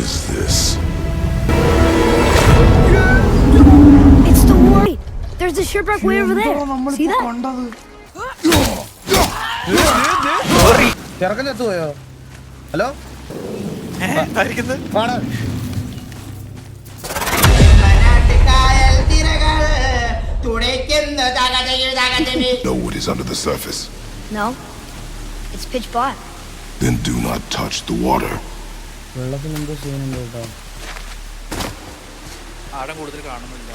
is this? It's the war. There's the shipwreck way over there. See that? ചെറുക്കൻ ചത്തുപോയോ? Hello Know what is under the surface? No. It's pitch black. Then do not touch the water. വെള്ളത്തിന് എന്തോ സീനുണ്ട് കേട്ടോ. ആഴം കൂടുതൽ കാണുന്നില്ല.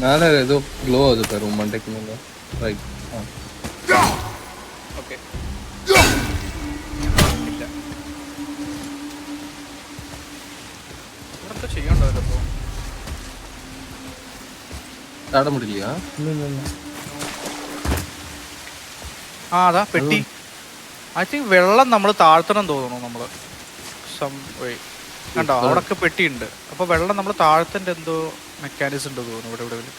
നാളെ ഏതോ ഗ്ലോ അത് തരും മണ്ടയ്ക്കുന്നില്ല. റൈറ്റ്. ഓക്കെ. ഇവിടെ ചെയ്യണ്ടല്ലോ ഇപ്പോ. ചാടാൻ മുടില്ല. ആ അതാ പെട്ടി. ഐ തിങ്ക് വെള്ളം നമ്മൾ താഴ്ത്തണം തോന്നുന്നു നമ്മള്. കണ്ടോ അവിടൊക്കെ പെട്ടിയുണ്ട്. അപ്പൊ വെള്ളം നമ്മൾ താഴ്ത്തേണ്ട എന്തോ മെക്കാനിസം ഉണ്ട് തോന്നുന്നു ഇവിടെ ഇവിടെ.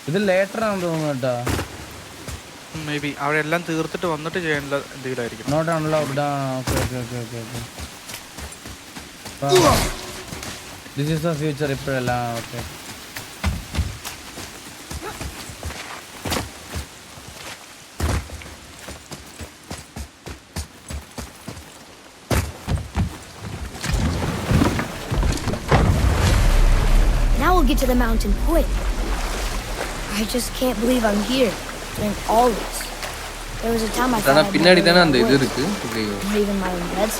ഇത് ലേറ്റർ ആണെന്ന് തോന്നുന്നു കേട്ടോ. മേ ബി അവിടെ എല്ലാം തീർത്തിട്ട് വന്നിട്ട് ചെയ്യേണ്ട എന്തെങ്കിലും ആയിരിക്കും. Not unlocked. Okay. This is the future ഇപ്പോഴല്ല. Okay. Now we'll get to the mountain quick. I just can't believe I'm here doing all this. There was a time I thought I'd பின்னாடி தான அந்த never இது live. இருக்கு. Not even my own beds.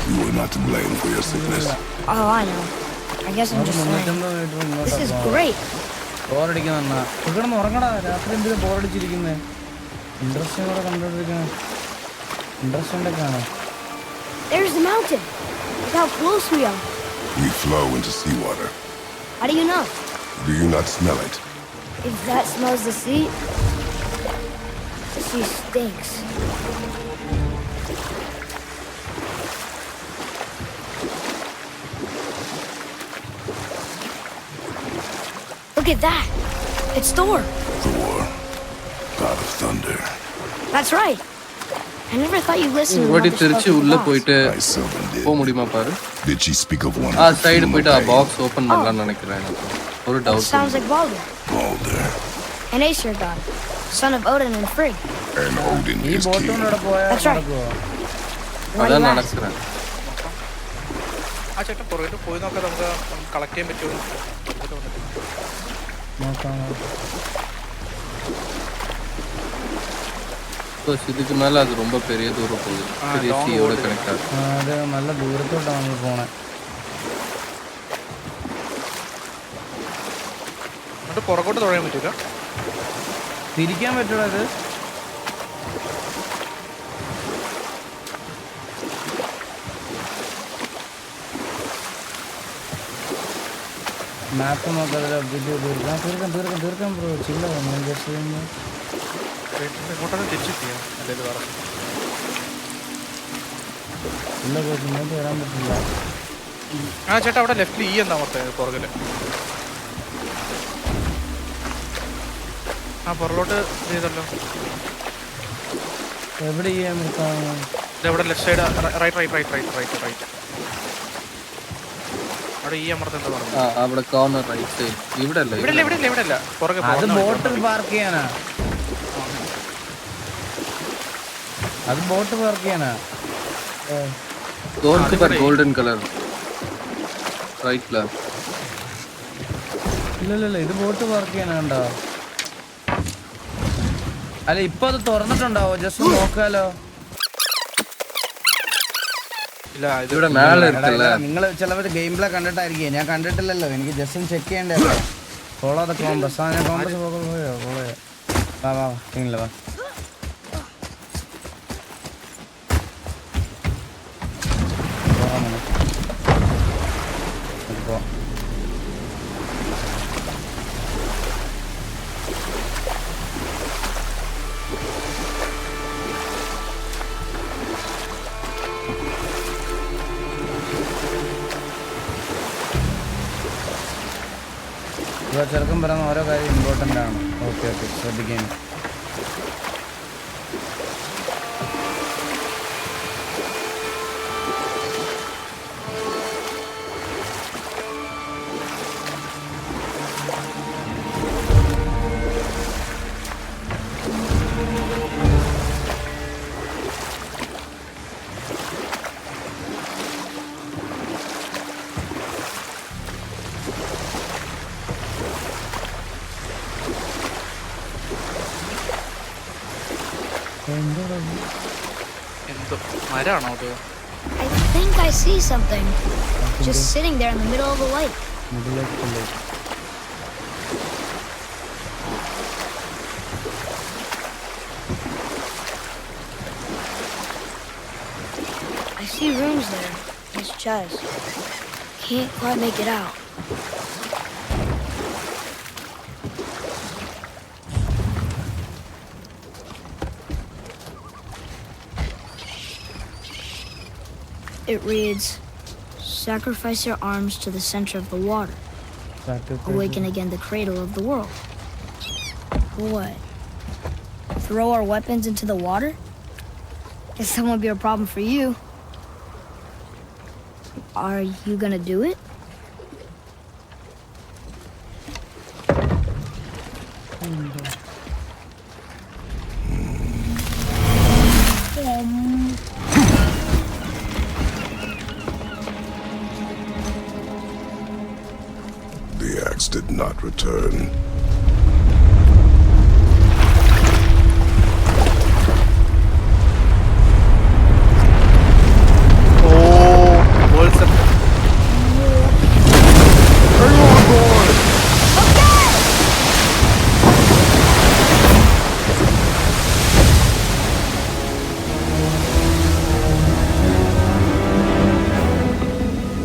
You are not to blame for your sickness. Oh, I know. I guess I'm just saying. This is great. ബോറടിക്കുന്ന കിടന്ന് ഉറങ്ങടാ. രാത്രി എന്തിനാ ബോറടിച്ചിരിക്കുന്നേ? Interesting കൂടെ കണ്ടോണ്ടിരിക്കണേ. Interesting ഒക്കെ ആണ്. There's the mountain. Look how close we are. We flow into seawater. How do you know? Do you not smell it? If that smells the sea stinks. Look at that. It's Thor. Thor, god of thunder. That's right. I never thought you listened to ஓடி what Trichy உள்ள போயிட்டு I seldom did. போக முடியுமா பாரு. Did she speak of one? ஆ side போயிட்டு ஆ box open பண்ணலாம்னு நினைக்கிறேன். ஒரு That doubt. sounds like Baldur, Baldur. an Aesir god, son of Odin and Frigg. And Odin ഈ is king. ബോട്ടിനോടെ പോയാൽ That's right. നടക്കുവോ? Why അതാണ് you ask? നടക്കുന്നത്. ആ ചേട്ടൻ പുറകിട്ട് പോയി നോക്കാം. നമുക്ക് കളക്ട് ചെയ്യാൻ പറ്റുമോ? നോക്കാം. இதுக்கு மேல அது ரொம்ப பெரிய தூரம் போகுது. பெரிய சீயோட கனெக்ட் ஆகுது. അത് നല്ല ദൂരത്തോട്ടാണ് നമ്മൾ പോണേ. എന്നിട്ട് പുറകോട്ട് തുഴയാൻ പറ്റൂല. തിരിക്കാൻ പറ്റുമോ അത്? മാപ്പ് നോക്കാതെ തീർക്കാൻ ബ്രോ. ചില്ല ഞാൻ ജസ്റ്റ് ഇങ്ങോട്ടൊന്ന് തിരിച്ചു ചെയ്യാം. അല്ലെങ്കിൽ വേറെ ഇല്ല ബ്രോ, ഇങ്ങോട്ട് വരാൻ പറ്റില്ല. ആ ചേട്ടാ അവിടെ ലെഫ്റ്റിൽ ഈ എന്താ ഓർത്തത് പുറകില്. ആ പുറകോട്ട് ചെയ്തല്ലോ. എവിടെ ചെയ്യാൻ പറ്റാം? ഇതെവിടെ ലെഫ്റ്റ് സൈഡ് റൈറ്റ്. അവിടെ ഈ അമർത്ത് എന്താ പറഞ്ഞു? ആ അവിടെ കോർണർ റൈറ്റ് സൈഡ്. ഇവിടെ അല്ല. ഇവിടെ അല്ല പുറകെ. അത് ബോട്ടിൽ പാർക്ക് ചെയ്യാനാ. അത് ബോട്ട് പാർക്ക് ചെയ്യാനാ. ഗോൾഡൻ കളർ റൈറ്റ്ല. ഇല്ല ഇത് ബോട്ട് പാർക്ക് ചെയ്യാനാ. കണ്ടോ? അല്ല ഇപ്പൊ അത് തുറന്നിട്ടുണ്ടാവോ? ജസ്റ്റ് നോക്കാലോ. ഇവിടെ മേലെ ഇരിക്കല്ല. നിങ്ങൾ ചിലവർ ഗെയിം പ്ലേ കണ്ടിട്ടായിരിക്കും. ഞാൻ കണ്ടിട്ടില്ലല്ലോ. എനിക്ക് ജസ്റ്റ് ഒന്ന് ചെക്ക് ചെയ്യണ്ടല്ലോ. Follow the compass. ആ ഞാൻ കോമ്പസ് പോയോ? വാ ഇല്ല വാ. ചെറുക്കം പറയുന്ന ഓരോ കാര്യം ഇമ്പോർട്ടൻ്റ് ആണ്. ഓക്കെ ശ്രദ്ധിക്കാൻ. എന്തോ മരാണോ അത്? I think I see something. Just sitting there in the middle of the lake. I see runes there. His chest. Can't quite make it out. It reads, sacrifice your arms to the center of the water. Awaken again the cradle of the world. What? Throw our weapons into the water? Guess that won't be a problem for you. Are you gonna do it? The axe did not return.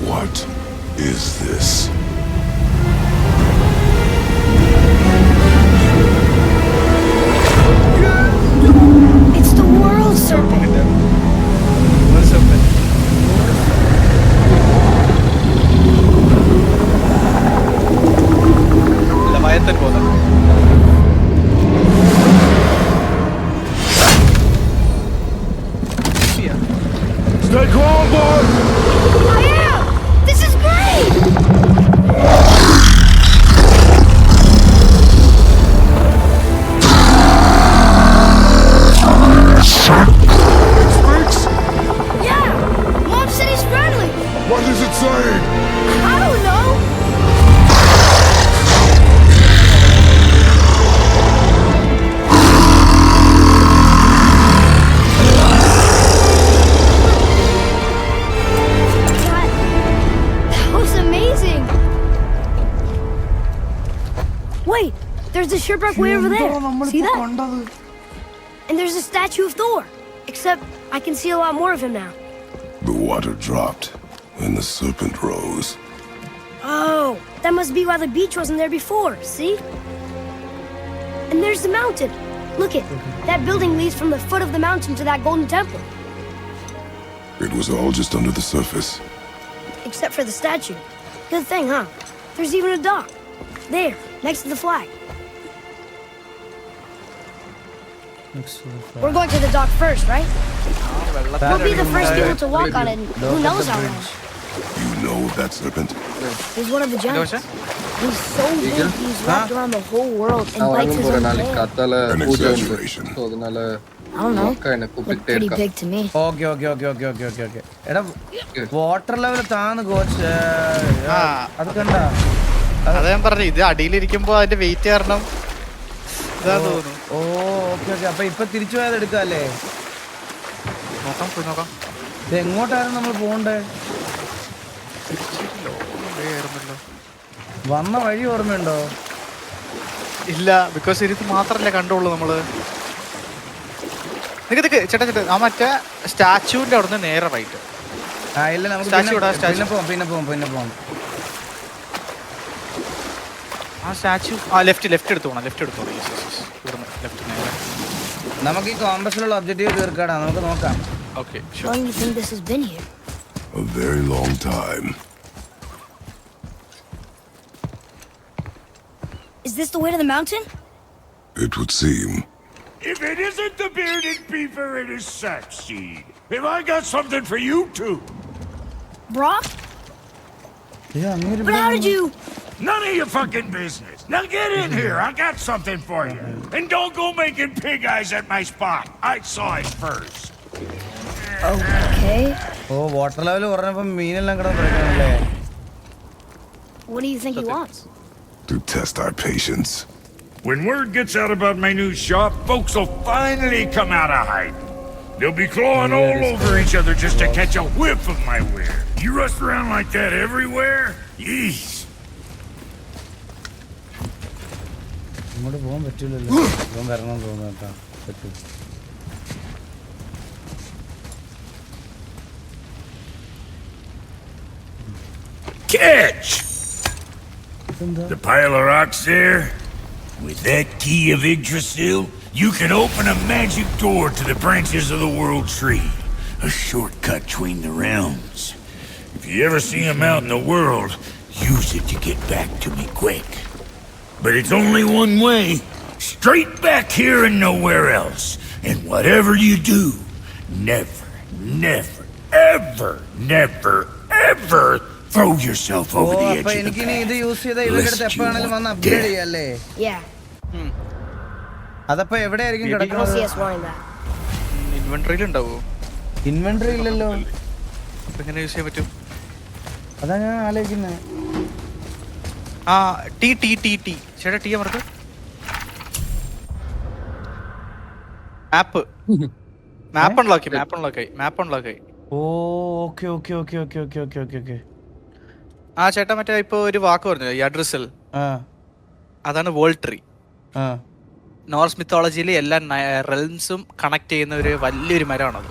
What is this? It's the world serpent. ലവയത്തൻ പോലെ. Stay calm, boy! I am! This is great! Speaks? Yeah! Mom said he's friendly! What is it saying? I don't know! That was amazing! Wait! There's the shipwreck way over there! See that? And there's a statue of Thor! Except I can see a lot more of him now. The water dropped, and the serpent rose. Oh, that must be why the beach wasn't there before, see? And there's the mountain. Look it, that building leads from the foot of the mountain to that golden temple. It was all just under the surface. Except for the statue. Good thing, huh? There's even a dock. There, next to the flag. We're going to the dock first, right? We'll be the first people to walk on it, and who knows how long. You know of that serpent? He's one of the എന്താ giants. പക്ഷേ? He's so big, he's wrapped around the whole world and நான் bites வழங்கும் his போற own நாளைக்கு tail. கத்தால An பூஜை உண்டு exaggeration. So அதனால I don't know. அக்கா என்னை Looked கூப்பிட்டே pretty இருக்கா big to me. ഓക്കെ എടാ വാട്ടർ ലെവൽ താന്ന് കോച്ച് ആ. അത് കണ്ട അതാ ഞാൻ പറഞ്ഞു, ഇത് അടിയിലിരിക്കുമ്പോ അതിന്റെ വെയിറ്റ് കാരണം ഇതാ തോന്നുന്നു. ഓ ഓക്കെ അപ്പൊ ഇപ്പൊ തിരിച്ചു പോയത് എടുക്കാല്ലേ? നോക്കാം, പോയി നോക്കാം. ഇത് എങ്ങോട്ടായിരുന്നു നമ്മൾ പോണ്ടേ? വേറൊന്നുമില്ലോ. വന്ന വഴി ഓർമ്മയുണ്ടോ? ഇല്ല, ബിക്കോസ് ഇത് മാത്രല്ലേ കണ്ടുള്ളൂ നമ്മള്. നിക്ക് ചേട്ടാ ആ മറ്റേ സ്റ്റാച്ചുവിന്റെ അവിടുന്ന് നേരെ റൈറ്റ്. ആ ഇല്ല നമുക്ക് Statue ഇടാം, statue. പിന്നെ പോവാം ആ സ്റ്റാച്ചു ലെഫ്റ്റ് എടുത്തു പോകണം. ഇവിടുന്ന് ലെഫ്റ്റ് നേരെ. നമുക്ക് ഈ കോമ്പസിലുള്ള ഒബ്ജക്റ്റീവ് തീർക്കാടാ, നമുക്ക് നോക്കാം. Okay, How long do you think this has been here? A very long time. Is this the way to the mountain? It would seem. If it isn't the bearded beaver, it is Sackseed. Have I got something for you too? Brock? But how did you... None of your fucking business. Now get in here. I got something for you. And don't go making pig eyes at my spot. I saw it first. Okay. ഓ water level പറഞ്ഞപ്പോ മീനെല്ലാം കിടന്ന് പഠിക്കണല്ലേ? What do you think he wants? To test our patience. When word gets out about my new shop, folks will finally come out of hiding. They'll be clawing all over each other just to catch a whiff of my wares. You rust around like that everywhere? Yeesh. ഇങ്ങോട്ട് പോകാൻ പറ്റില്ലല്ലോ. ഇവൻ വരണം തോന്നുന്നു കേട്ടോ. പറ്റും. Catch! The pile of rocks there? With that key of Yggdrasil, you can open a magic door to the branches of the World Tree. A shortcut between the realms. If you ever see him out in the world, use it to get back to me quick. But it's only one way. Straight back here and nowhere else. And whatever you do, never, never, ever throw yourself over the edge അപ്പൊ of the എനിക്കിനി ഇത് path. Use ചെയ്ത ഇവരുടെ അടുത്ത് എപ്പോഴാണെങ്കിലും വന്ന് upgrade ചെയ്യാല്ലേ? Yeah, അതപ്പോ എവിടെയായിരിക്കും I don't കിടക്കുന്നത്? see us wanting that. ഇൻവെന്ററിയിൽ ഉണ്ടാവോ? ഇൻവെന്ററി ഇല്ലല്ലോ. അപ്പൊ എങ്ങനെ യൂസ് ചെയ്യാൻ പറ്റും? അതാ ഞാൻ ആലോചിക്കുന്നത്. ആ ടി ടി ടി ടി ചേട്ടാ ടി അമർക്ക്. മാപ്പ് അൺലോക്കായി. ഓ okay okay okay okay okay okay okay okay. ആ ചേട്ടാ മറ്റേ ഇപ്പൊ ഒരു വാക്ക് പറഞ്ഞു യഡ്രിസൽ, ആ അതാണ് വേൾഡ് ട്രീ. ആ നോർസ് മിത്തോളജിയിൽ എല്ലാ റെൽംസും കണക്ട് ചെയ്യുന്ന ഒരു വലിയൊരു മരമാണത്.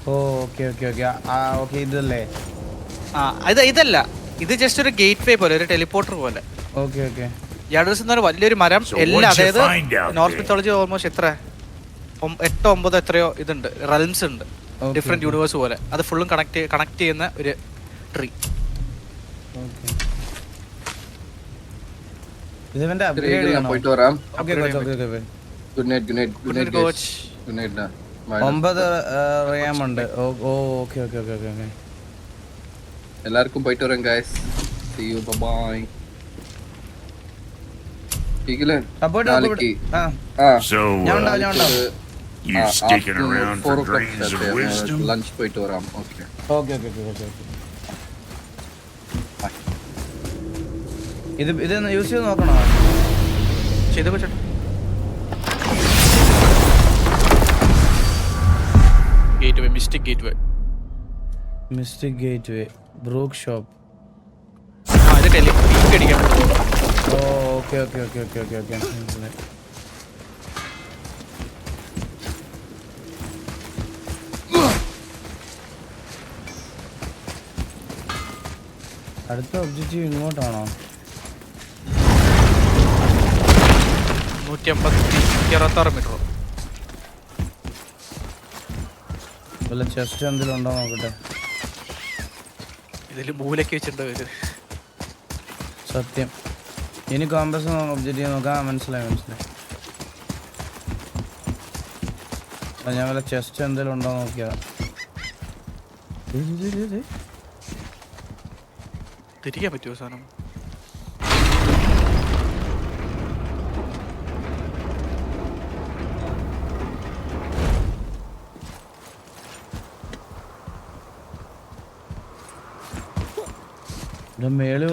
ഓ ഓക്കെ ഓക്കെ ഓക്കെ. ആ ഓക്കെ ഇതല്ലേ? ഇതല്ല, ഇത് ജസ്റ്റ് ഒരു ഗേറ്റ് വേ പോലെ, ഒരു ടെലിപ്പോർട്ടർ പോലെ. Okay okay. യാഡ്രസ് എന്ന് പറഞ്ഞ വലിയൊരു മരം. So എല്ലാ what'd you അതായത് find out north there? Mythology almost എത്ര 8-9 എത്രയോ ഇതുണ്ട്, റെൽംസ് ഉണ്ട്, Okay, ഡിഫറെന്റ് യൂണിവേഴ്സ് പോലെ. അത് ഫുള്ളും കണക്ട് ചെയ്യുന്ന ഒരു ട്രീ. ഓക്കെ. ഇതിവന്റെ അപ്ഗ്രേഡ് ചെയ്യണം. പോയിട്ട് വരാം. Okay coach okay okay. Good night coach. Good night. 9 RAM ഉണ്ട്. ഓ okay okay okay okay okay. എല്ലാവർക്കും പോയിട്ട് വരാം ഗൈസ്. See you, bye. ഇഗിലൻ നാളേക്ക് So, ഞാൻ ഉണ്ടാവും. you sticking around for grains of wisdom? Lunch പോയിട്ട് വരാം. Okay okay okay okay okay. ഇത് യൂസ് ചെയ്ത് നോക്കണോ? ചെയ്തോ ചേട്ടാ. Gateway, mystic gateway. Mystic gateway, brook shop. ഇത് ടെലിപ്പോർട്ട് അടിക്കാൻ പറ്റും. ഓ okay okay okay okay okay okay. അടുത്ത ഒബ്ജക്റ്റീവ് ഇങ്ങോട്ടാണോ? 166 മീറ്റർ. വല്ല ചെസ്റ്റ് എന്തെങ്കിലും ഉണ്ടോ നോക്കട്ടെ. ഇതിൽ മൂലൊക്കെ വെച്ചിട്ടുണ്ടോ ഇത്? സത്യം. ഇനി കോമ്പസ് ഒബ്ജക്റ്റീവ് നോക്കാം. മനസ്സിലായി. ഞാൻ വല്ല ചെസ്റ്റ് എന്തെങ്കിലും ഉണ്ടോ നോക്കിയാ. തിരിക്കാൻ പറ്റുമോ സാധനം? മേളിൽ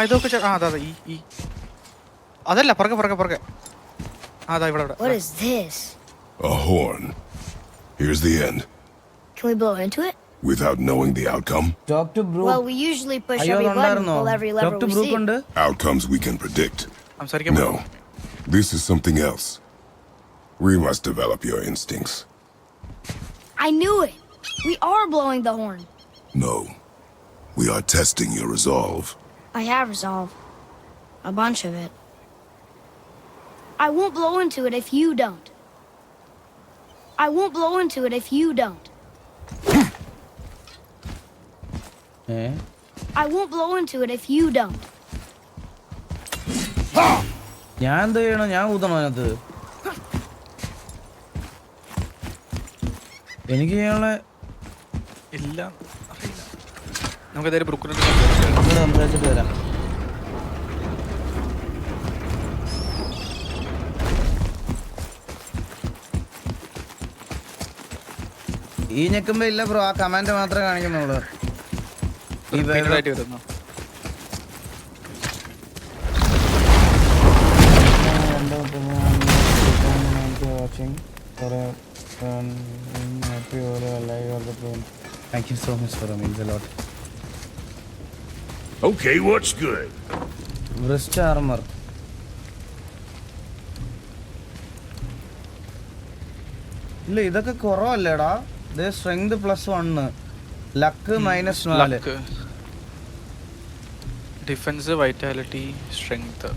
ഇതൊക്കെ അതാ ഈ അതല്ല പുറകെ. അതാ ഇവിടെ. What is this? A horn. Here's the end. Can we blow into it? Without knowing the outcome, Talk to Brook. Well, we usually push അയ്യോ every button, ഉണ്ടായിരുന്നോ? pull every lever Talk to we Brook see. ഉണ്ട്. outcomes we can predict. സംസാരിക്കാൻ No, this is something else. We must develop your instincts. I knew it. We are blowing the horn. No, we are testing your resolve. I have resolve. A bunch of it. I won't blow into it if you don't. I won't blow into it if you don't. I won't blow into it if you don't. ഞാൻ എന്ത് ചെയ്യണം? ഞാൻ ഊതണോ അതിനകത്ത്? എനിക്ക് ചെയ്യാനുള്ള ഇല്ല, അറിയില്ല. നമുക്ക് ഏതായാലും ബ്രൂക്കിനോട് സംസാരിച്ചിട്ട് തരാം. ഈ ഞെക്കുമ്പോ ഇല്ല ബ്രോ, ആ കമാൻഡ് മാത്രമേ കാണിക്കുന്നുള്ളൂ. Repeated ആയിട്ട് വരുന്നു. Thank you so much for the means a lot. Okay, what's good? Wrist armor. ഇല്ല ഇതൊക്കെ കുറവല്ലേടാ. ഇത് strength +1, luck -4. Luck. Defence, vitality, strength.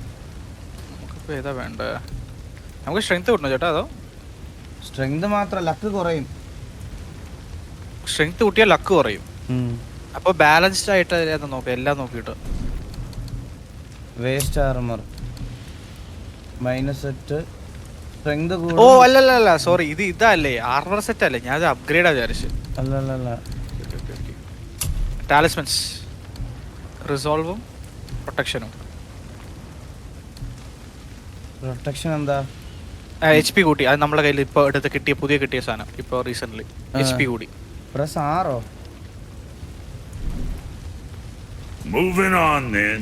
നമുക്കിപ്പോൾ ഏതാ വേണ്ടത്? നമുക്ക് സ്ട്രെങ്ത് കിട്ടണോ ചേട്ടാ? അതോ സ്ട്രെങ്ത് മാത്രം, ലക്ക് കുറയും. സ്ട്രെങ്ത് കൂട്ടിയാൽ ലക്ക് കുറയും. അപ്പോൾ ബാലൻസ്ഡ് ആയിട്ട് ഏതാ നോക്കാം, എല്ലാം നോക്കിയിട്ട്. വേസ്റ്റ് ആർമർ -8, സ്ട്രെങ്ത് ഓ അല്ലല്ല സോറി, ഇത് ഇതല്ലേ ആർമർ സെറ്റ് അല്ലേ? ഞാൻ അത് അപ്ഗ്രേഡാ വിചാരിച്ചു. അല്ലല്ല. ടാലിസ്മൻസ്, റിസോൾവും പ്രൊട്ടക്ഷനും. പ്രൊട്ടക്ഷൻ എന്താ? HP കൂട്ടി. അത് നമ്മളെ കയ്യിൽ ഇപ്പോൾ എടുത്ത് കിട്ടിയ സാധനം. ഇപ്പോൾ റീസെന്റ് HP കൂടി. പ്രസ് ആറോ? Moving on then.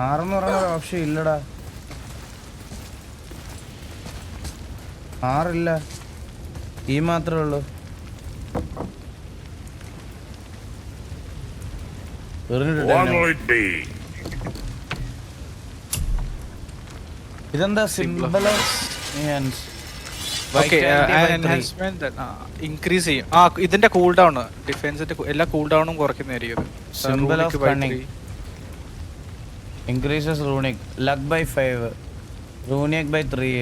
6 എന്ന് പറയുന്ന ഒരു ഓപ്ഷൻ ഇല്ലടാ. 6 ഇല്ല, ഈ മാത്രമേ ഉള്ളൂ. What'll it be? ഇതെന്താ? സിമ്പിൾ ഇൻക്രീസ് ചെയ്യും. ഇതിന്റെ കൂൾ ഡൗൺ, ഡിഫൻസിന്റെ എല്ലാ കൂൾ ഡൗണും കുറയ്ക്കുന്നതായിരിക്കും. Simple of cunning increases runic luck by 5, runic by 3,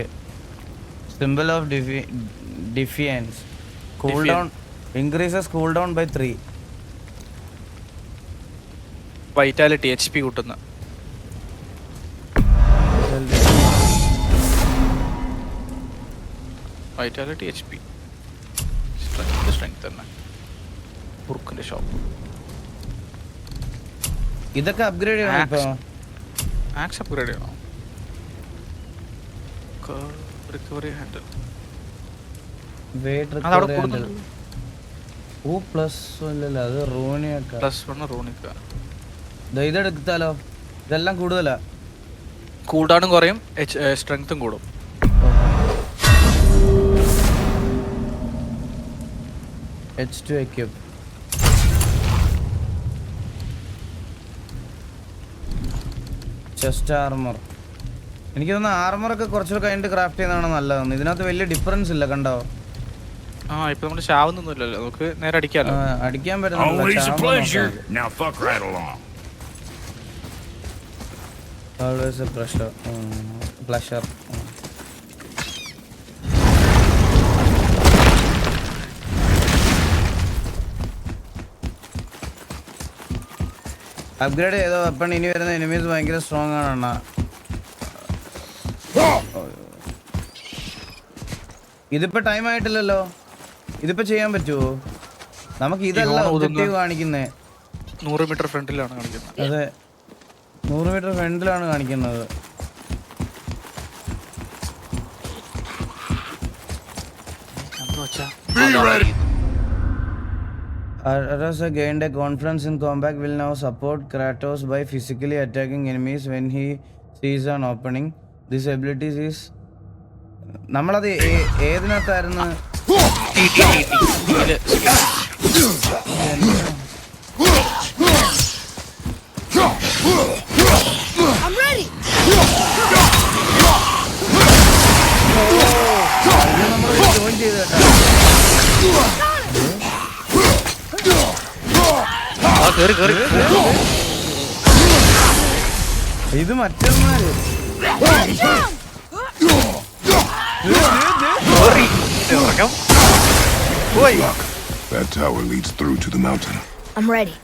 symbol of defiance, cooldown increases cooldown by 3. Vitality, HP കൂട്ടുന്ന. വൈറ്റാലിറ്റി, HP, സ്ട്രെങ്ത് തന്നെ. ബുർക്കിന്റെ ഷോപ്പ്. ഇതൊക്കെ അപ്ഗ്രേഡ് ചെയ്യണം ഇപ്പൊ. ആക്സ് അപ്ഗ്രേഡ് ചെയ്യണോ? റിക്കവറി ഹാൻഡിൽ വെയിറ്റ് അതവിടെ റിക്കവറി ഹാൻഡിൽ. കൊടുക്കുന്നുണ്ട്. ഓ പ്ലസ് ഇല്ലല്ല, അത് റൂണിയൊക്കെ. +1 റൂണിക്ക. ഇതെടുത്താലോ? ഇതെല്ലാം കൂടുതലാ. കൂൾ ഡൗണും കുറയും, സ്ട്രെങ്ത്തും കൂടും. H2 equip. Chest armour. എനിക്ക് തോന്നുന്നു ആർമറൊക്കെ കുറച്ചുകൂടെ കഴിഞ്ഞിട്ട് ക്രാഫ്റ്റ് ചെയ്യുന്നതാണ് നല്ലതെന്ന്. ഇതിനകത്ത് വലിയ ഡിഫറൻസ് ഇല്ല, കണ്ടോ? ഇപ്പൊ നമ്മള് ചാവുന്നൊന്നുമില്ലല്ലോ, നമുക്ക് നേരെ അടിക്കാലോ. അടിക്കാൻ Always a pleasure. പറ്റുന്നില്ല. Now fuck right along. Always a pleasure. Pleasure. Upgrade ചെയ്ത വെപ്പൺ ഇനി വരുന്ന എനിമീസ് ഭയങ്കര സ്ട്രോങ് ആണ് അണ്ണാ. ഇതിപ്പോ ടൈം ആയിട്ടില്ലല്ലോ. ഇതിപ്പോ ചെയ്യാൻ പറ്റുമോ? നമുക്ക് ഇതല്ല ഒബ്ജക്റ്റീവ് കാണിക്കുന്നേ. 100 മീറ്റർ ഫ്രണ്ടിലാണ് കാണിക്കുന്നത്. അതെ, 100 മീറ്റർ ഫ്രണ്ടിലാണ് കാണിക്കുന്നത്. Be ready. Arasa gained a confidence in combat, will now support Kratos by physically attacking enemies when he sees an opening. This ability is നമ്മളത് ഏതിനകത്തായിരുന്നു? ജോയിൻ ചെയ്ത് കേട്ടോ. ഇത് മറ്റൊന്നാല്. That tower leads through to the mountain. I'm ready.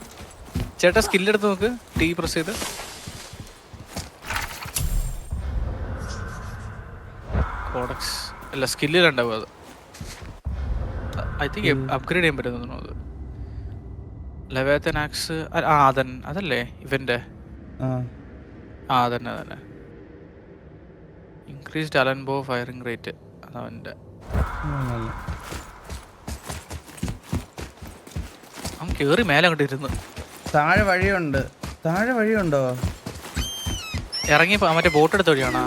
ചേട്ടാ സ്കില്ലെടുത്ത് നോക്ക്, T press ചെയ്ത്. Codex അല്ല, സ്കില്ലിലുണ്ടാവും അത്. I think upgrade ചെയ്യാൻ പറ്റുന്നു അത്. ലെവേത്തൻ ആക്സ് അതല്ലേ ഇവന്റെ? അതന്നെ. ഇൻക്രീസ്ഡ് അലൻ ബോ ഫയറിംഗ് റേറ്റ് അതവന്റെ. അവൻ കേറി മേലെ അങ്ങോട്ട് ഇരുന്ന് താഴെ വഴിയുണ്ട്. താഴെ വഴിയുണ്ടോ? ഇറങ്ങി മറ്റേ ബോട്ട് എടുത്ത വഴിയാണോ?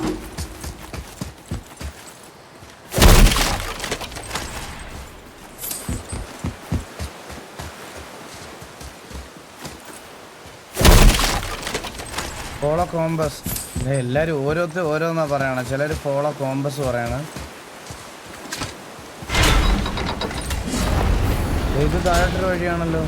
Follow compass. എല്ലാരും ഓരോന്നാ പറയണ. ചിലര് ഫോളോ കോമ്പസ് പറയണ. ഇത് താഴോട്ടൊരു വഴിയാണല്ലോ.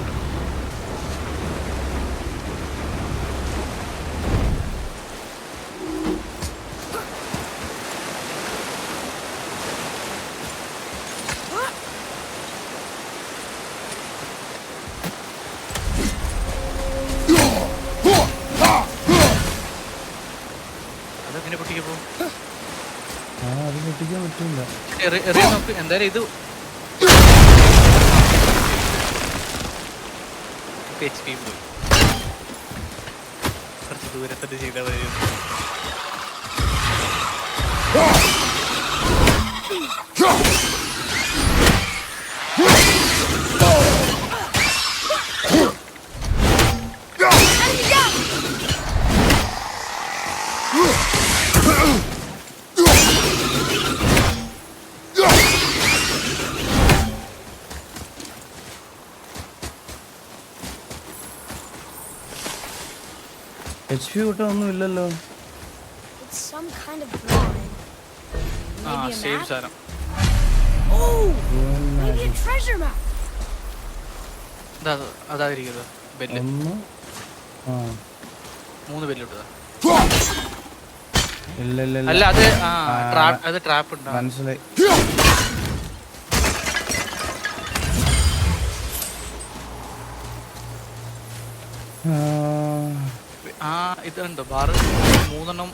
അതെങ്ങനെ പൊട്ടിക്ക് പോകും? അത് പൊട്ടിക്കാൻ പറ്റില്ല. എറിയാൻ നോക്ക്. എന്തായാലും ഇത് HP പോയി. കുറച്ച് ദൂരത്തന്നെ ചെയ്താൽ മതി. HP കൂട്ടൊന്നും ഇല്ലല്ലോ. It's some kind of drawing. Maybe a same map? സാധനം. Oh! Maybe a treasure map. അതായിരിക്കുന്നത് ബെല്ല്. ഒന്ന് 3 ബെല്ലിട്ടതാ. ഇല്ല അല്ല അത് ട്രാപ്പ് ഉണ്ടോ? മനസ്സിലായി. ഇതുണ്ടോ ബാറ്? 3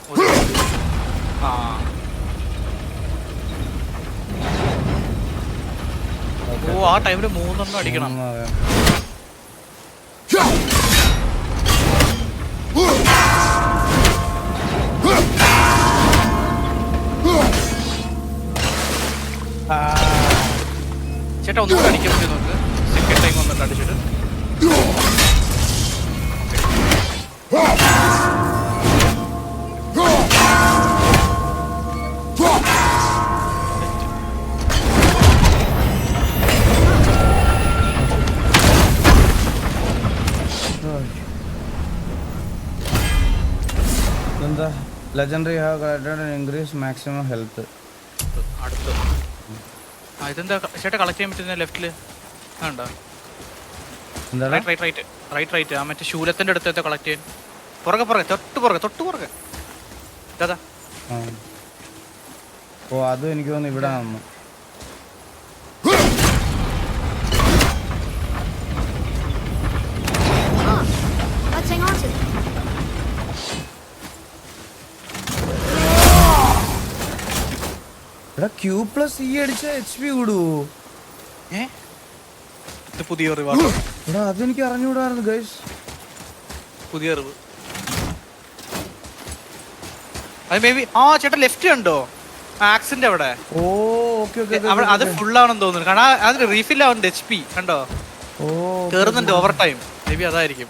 ആ ടൈമില് 3 അടിക്കണം. ചേട്ടാ ഒന്നുകൂടെ അടിക്കാൻ പറ്റും നോക്ക്. സെക്കൻഡ് ടൈം വന്നിട്ട് അടിച്ചിട്ട് എന്താ legendary have collected increase maximum health. അടുത്ത് ഇതെന്താ ചേട്ടാ കളക്ട് ചെയ്യാൻ പറ്റുന്ന ലെഫ്റ്റില് ഉണ്ടോ? എന്താ റൈറ്റ് ആ മറ്റേ ശൂലത്തിന്റെ അടുത്ത് കളക്ട് ചെയ്യാൻ. പുറകെ തൊട്ട് പുറകെ ഇതാ. ഓ അതും എനിക്ക് തോന്നുന്നു ഇവിടെ വന്നു. Let's hang on to it. എടാ Q+E അടിച്ച HP കൂടുവോ? ഇത് പുതിയ റിവാർഡ്. എടാ അതെനിക്ക് അറിഞ്ഞുകൂടായിരുന്നു ഗൈസ്. പുതിയ റിവ് അത് മേ ബി ചേട്ടാ ലെഫ്റ്റ് കണ്ടോ ആക്സിന്റെ അവിടെ? ഓ ഓക്കെ അത് ഫുൾ ആണെന്ന് തോന്നുന്നു. കാരണം അതിന് റീഫിൽ ആവുന്നുണ്ട് HP കണ്ടോ? ഓ കേറുന്നുണ്ട് ഓവർ ടൈം. മേ ബി അതായിരിക്കും.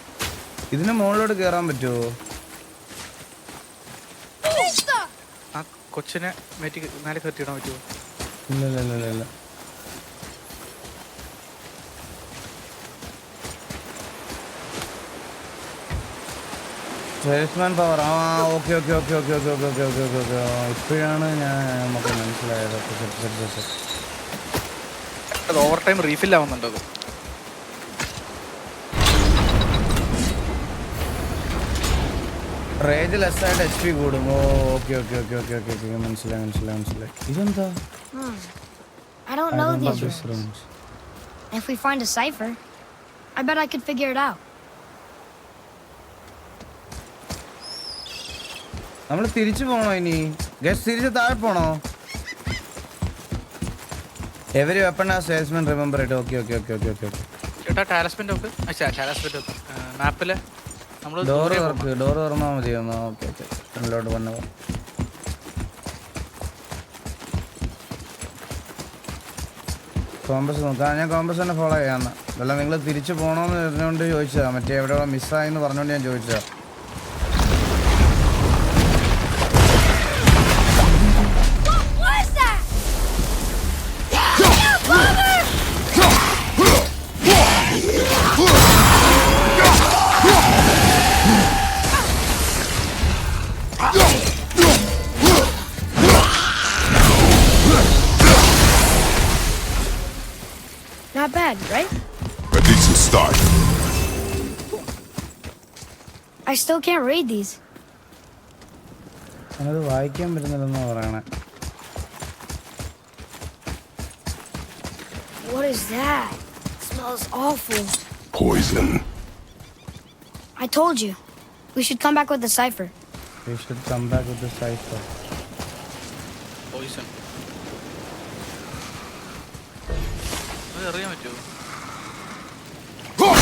ഇതിന് മുകളിലോട്ട് കേറാൻ പറ്റുമോ? ആ കൊച്ചിനെ മേലെ കയറ്റിയിടാൻ പറ്റുമോ? ഇല്ല. Salesman power. ഓക്കെ ഇപ്പോഴാണ് നമുക്ക് മനസ്സിലായത്. ഓവർ ടൈം റീഫിൽ ആവുന്നുണ്ട് അത്. റേജ് ലെസ് ആയിട്ട് HP കൂടും. ഓക്കെ മനസ്സിലായി. ഇതെന്താ? I don't know these runes. If we find a cipher, I bet I could figure it out. നമ്മൾ തിരിച്ചു പോണോ ഇനി? ഗസ് തിരിച്ച് താഴെ പോണോ? എവരി വെപ്പൺ ആ സെയിൽസ്മാൻ റിമെമ്പർ ഇറ്റ്. ഓക്കെ ചേട്ടാ ടാലസ്മെന്റ് നോക്ക്. ടാലസ്മെന്റ് മാപ്പില് നമ്മൾ ഡോറ് തുറന്നാൽ മതി. ഓക്കെ ഫ്രണ്ടിലോട്ട് വന്നോ. കോമ്പസ് നോക്കാം. ഞാൻ കോമ്പസ് തന്നെ ഫോളോ ചെയ്യാമെന്ന്. അല്ല നിങ്ങൾ തിരിച്ചു പോകണമെന്ന് പറഞ്ഞുകൊണ്ട് ചോദിച്ചതാ. മറ്റേ എവിടെ മിസ്സായെന്ന് പറഞ്ഞുകൊണ്ട് ഞാൻ ചോദിച്ചതാ. Not bad, right? A decent start. I still can't read these. ഞാനത് വായിക്കാൻ പറ്റുന്നില്ലെന്നാ പറയണേ. What is that? It smells awful. Poison. I told you. We should come back with the cipher. We should come back with the cipher. Poison അത് അറിയാൻ പറ്റുമോ? Oh.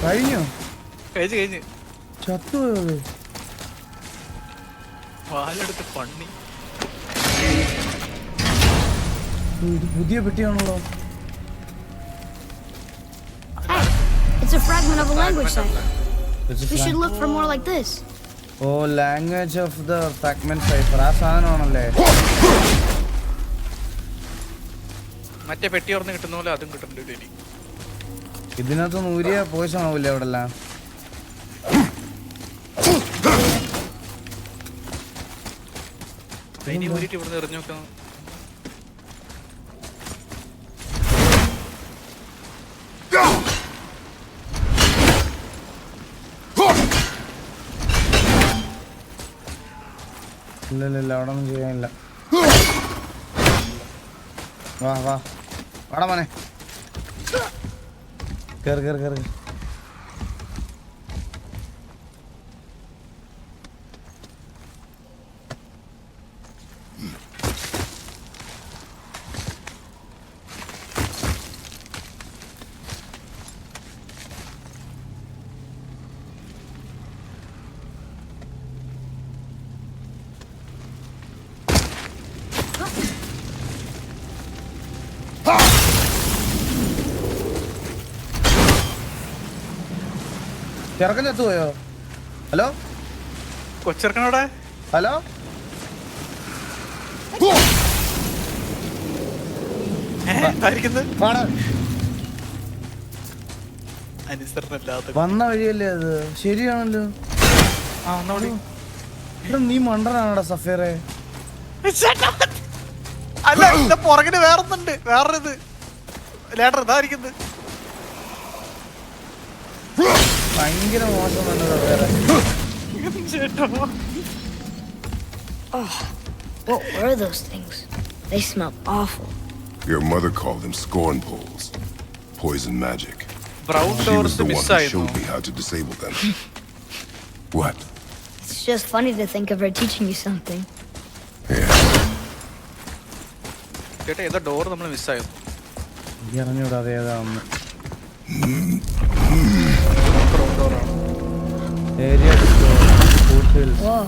കഴിഞ്ഞോ? കഴിഞ്ഞ് ചത്തുപോയത്? പാലെടുത്ത് പണ്ണി. ഇത് പുതിയ പെട്ടിയാണല്ലോ. Hey, it's a fragment of a language cipher. We should look for more like this. Oh, language of the fragment cipher. ആ സാധനമാണല്ലേ? മറ്റേ പെട്ടി ഓർന്ന് കിട്ടുന്ന പോലെ അതും കിട്ടുന്നുണ്ട് ഇനി. ഇതിനകത്ത് നൂരിയ പോയിസൺ ആവില്ലേ അവിടെ എല്ലാം? അതിനെ ഊരിട്ട് ഇവിടുന്ന് എറിഞ്ഞു നോക്കാം. ഇല്ല അവിടെ ഒന്നും ചെയ്യാനില്ല. വാടാ മോനെ, കേറ്. ചെറുക്കൻ ചത്തുപോയോ? ഹലോ കൊച്ചിറക്കനോടെ ഹലോ അനുസരണല്ലാത്ത വന്ന വഴിയല്ലേ അത്? ശരിയാണല്ലോ. നീ മണ്ടനാണോടാ സഫീറെ? അല്ല, ഇതിന്റെ പുറകിന് വേറൊന്നുണ്ട്. വേറൊരിത് ലേറ്റർ ഇതായിരിക്കുന്നത്. ഭയങ്കര മോശം തന്നെ സഫീറെ. Oh, what were those things? They smell awful. Your mother called them scorn poles. Poison magic. Brown She was doors the one who മിസ്സായിരുന്നു. showed me how to disable them. What? It's just funny to think of her teaching you something. Yeah. ചേട്ടാ ഏതാ door നമ്മൾ മിസ്സായിരുന്നു? അറിഞ്ഞൂടാ അതേതാന്ന്. Area Whoa.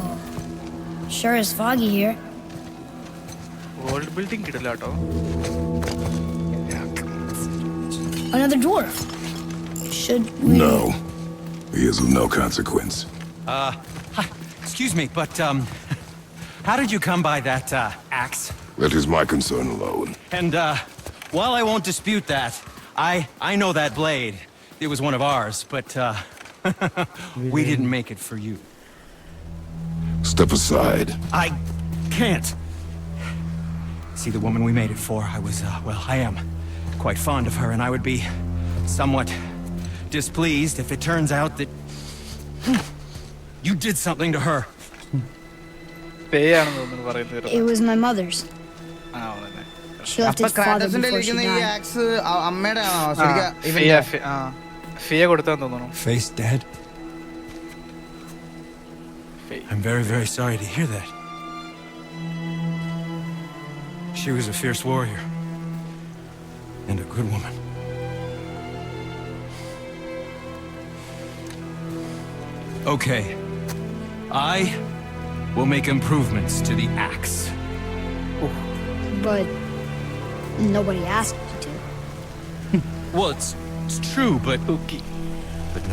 Sure is foggy here. World building കിട്ടില്ല കേട്ടോ. Another dwarf. Should we... No. He is of no consequence. Excuse me, but, how did you come by that, axe? That is my concern alone. And, while I won't dispute that, I know that blade. It was one of ours, but, we didn't make it for you. Step aside. I can't. See, the woman we made it for, I was, well, I am quite fond of her, and I would be somewhat displeased if it turns out that you did something to her. പേയാണെന്ന് തോന്നുന്നു പറയുന്നത്. It was my mother's. ആ അതന്നെ. She left അപ്പൊ his father ക്രാറ്റോസിന്റെ before she ഇരിക്കുന്ന ഈ died. Ax അമ്മയുടെ ആണോ ആ, ശരിക്കും ഫിയ ഇവന്റെ? ഫിയ കൊടുത്താന്ന് തോന്നുന്നു. Face dead? Fiya. I'm very, very sorry to hear that. She was a fierce warrior. And a good woman. Okay. I will make improvements to the axe. But nobody asked you to. Well, it's true, but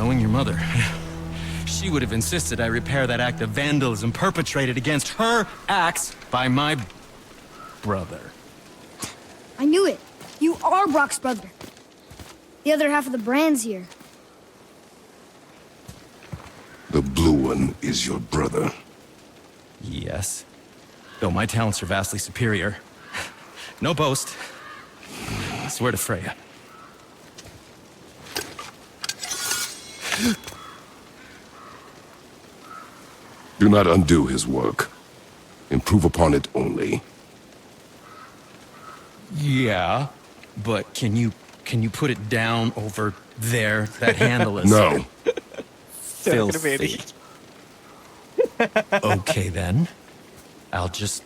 knowing your mother, she would have insisted I repair that act of vandalism perpetrated against her axe by my brother. I knew it. You are Brock's brother. The other half of the brand's here. The blue one is your brother. Yes. Though my talents are vastly superior. No boast. I swear to Freya. Do not undo his work. Improve upon it only. Yeah, but can you put it down over there? That handle is No. ചെറുക്കന് പേടി. filthy. Okay then. I will just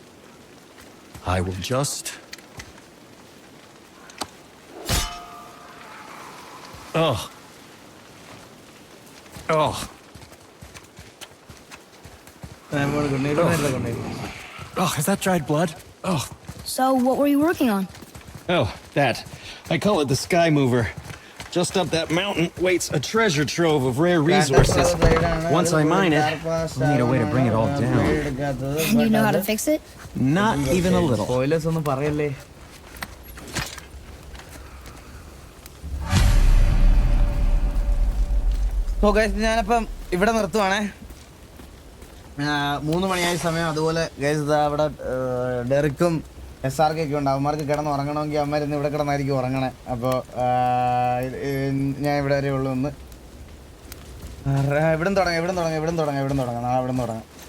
Oh. Oh. Oh, is that dried blood? Oh. So, what were you working on? Oh, that. I call it the Sky Mover. Just up that mountain waits a treasure trove of rare resources. Once I mine it, we'll need a way to bring it all down. And you know how to fix it? Not even a little. Spoilers ഒന്നും പറയല്ലേ. So guys, ഞാനപ്പം ഇവിടെ നിർത്തുവാണേ. 3 മണിയായ സമയം. അതുപോലെ guys അവിടെ ഡെറിക്കും SRK ഒക്കെ ഉണ്ട്. അവന്മാർക്ക് കിടന്ന് ഉറങ്ങണമെങ്കിൽ അവന്മാരിന്ന് ഇവിടെ കിടന്നായിരിക്കും ഉറങ്ങണേ. അപ്പോൾ ഞാൻ ഇവിടെ വരെ ഉള്ളൂ ഒന്ന്. ഇവിടെ തുടങ്ങാം. നാളെ ഇവിടെ തുടങ്ങാം.